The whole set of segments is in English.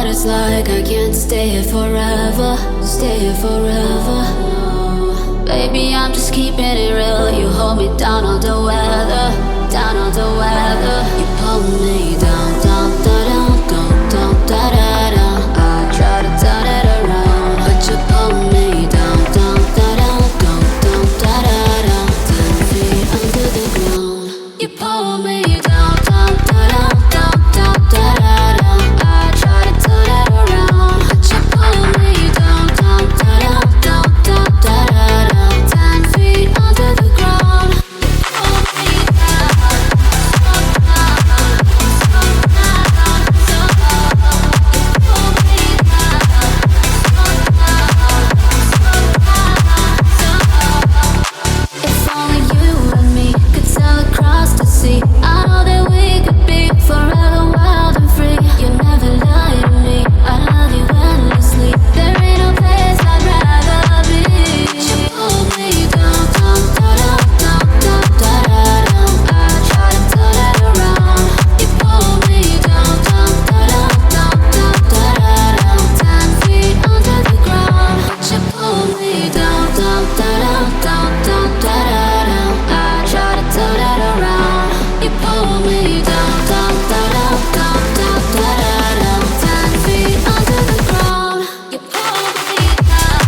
what it's like. I can't stay here forever, stay here forever. No. Baby, I'm just keeping it real. You hold me down on the weather, down on the weather. You pull me down, down, down, down, down, down, da da da. I try to turn it around, but you pull me down, down, down, down, down, da da da. 10 feet under the ground. You pull me down, down, down, down, down, da da da. I try to turn it around, but you pull me down, down, down, down, down, da da da. 10 feet under the ground. Pull me down, if only you and me could sail across the sea. I know that we could be forever wild and free. You never lie to me, I love you endlessly. There ain't no place I'd rather be. You pull me down, down, down, down, down, down, down. I try to turn it around. You pull me down, down, down, down, down, down, down. 10 feet under the ground. You pull me down, down, down, down, down, down. I try to turn it around. You pull me down, down, down, down, down, down. 10 feet under the ground. You pull me down,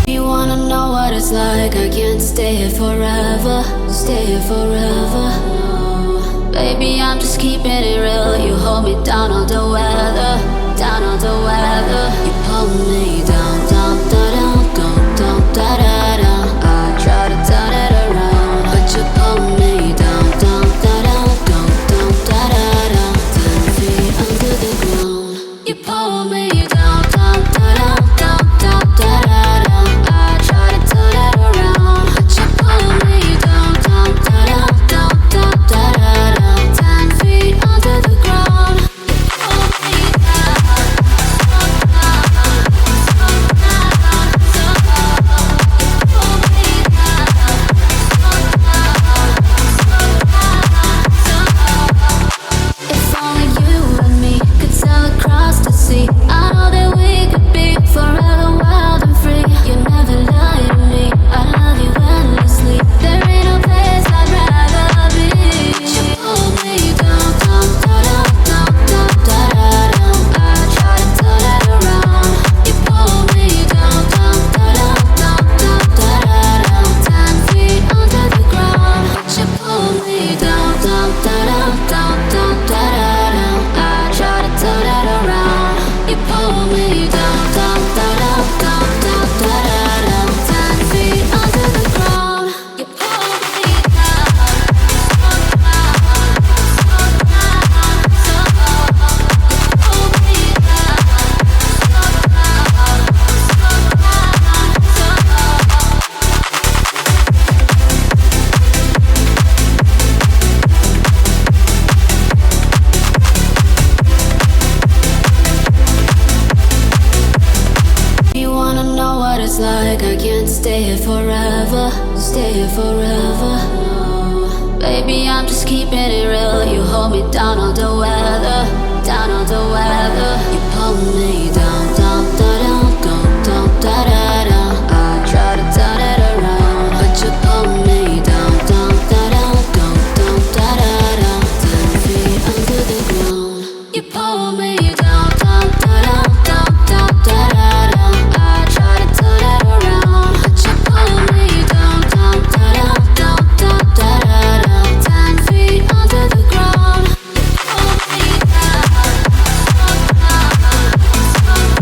you wanna know what it's like? I can't stay here forever, stay here forever. No. Baby, I'm just keeping it real. You hold me down on the weather, down on the weather. You pull me down, down, down, down, down, down, down, down. I try to turn it around, but you pull me down, down, down, down, down, down, down, down. 10 feet under the ground. You pull me down, down, down, down, down, down, down. I try to turn it around, but you pull me down, down, down, down, down, down, down. 10 feet under the ground. You pull me down, down, down, down, down. You pull me down, if only you and me could sail across the sea. I know that we could be forever wild and free. You never lie to me, I love you endlessly. There ain't no place I'd rather be. You pull me down, down, down, down, down, down, down. I try to turn it around. You pull me down, down, down, down, down, down, down. 10 feet under the ground. You pull me down, down, down, down, down, down, down. I try to turn it around. You pull me down, down, down, down, down, down, down. 10 feet under the ground. You pull me down, you wanna know what it's like? I can't stay here forever, stay here forever. No. Baby, I'm just keeping it real. You hold me down on the weather, down on the weather. You pull me down, down, down, down, down, down, down, down. I try to turn it around, but you pull me down, down, down, down, down, down, down, down. 10 feet under the ground. You pull me down, down, down, down, down, down, down. I try to turn it around, but you pull me down, down, down, down, down, down, down. 10 feet under the ground. You pull me down, down, down, down, down.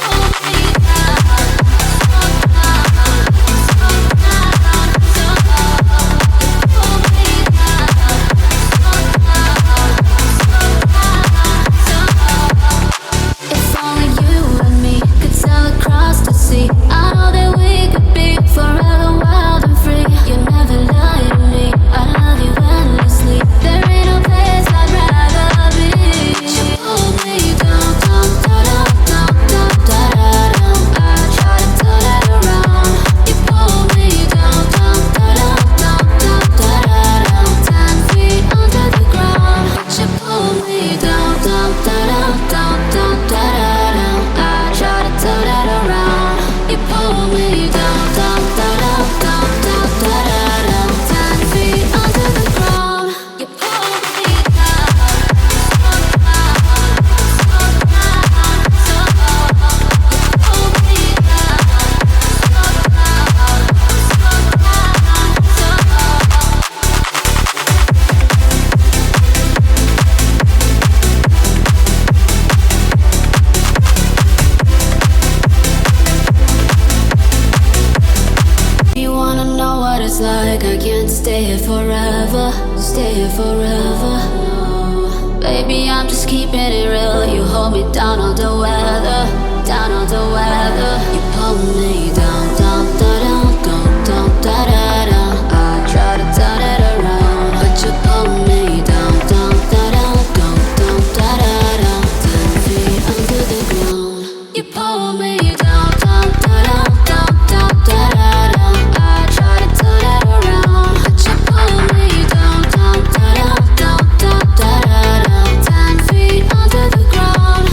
like I can't stay here forever, stay here forever. No. Baby, I'm just keeping it real. You hold me down all the weather, down all the weather. You pull me down, down, down, down, down, down, down, down. I try to turn it around, but you pull me down, down, down, down, down, down, down, down. 10 feet under the ground. You pull me down, down, down, down, down, down, down. I try to turn it around, but you pull me down, down, down, down, down, down, down. 10 feet under the ground.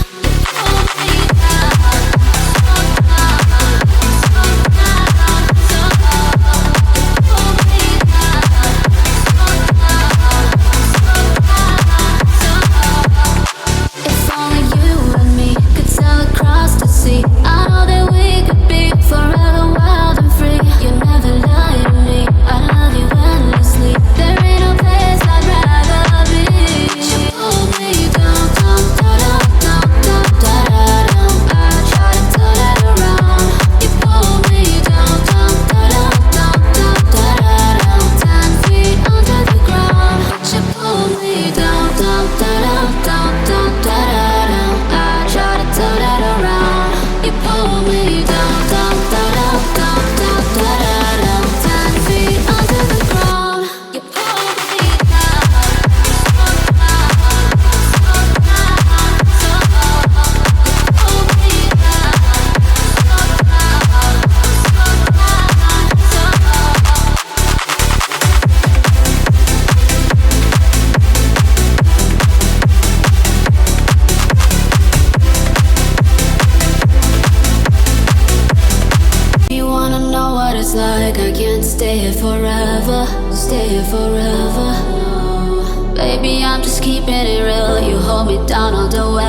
down all the weather.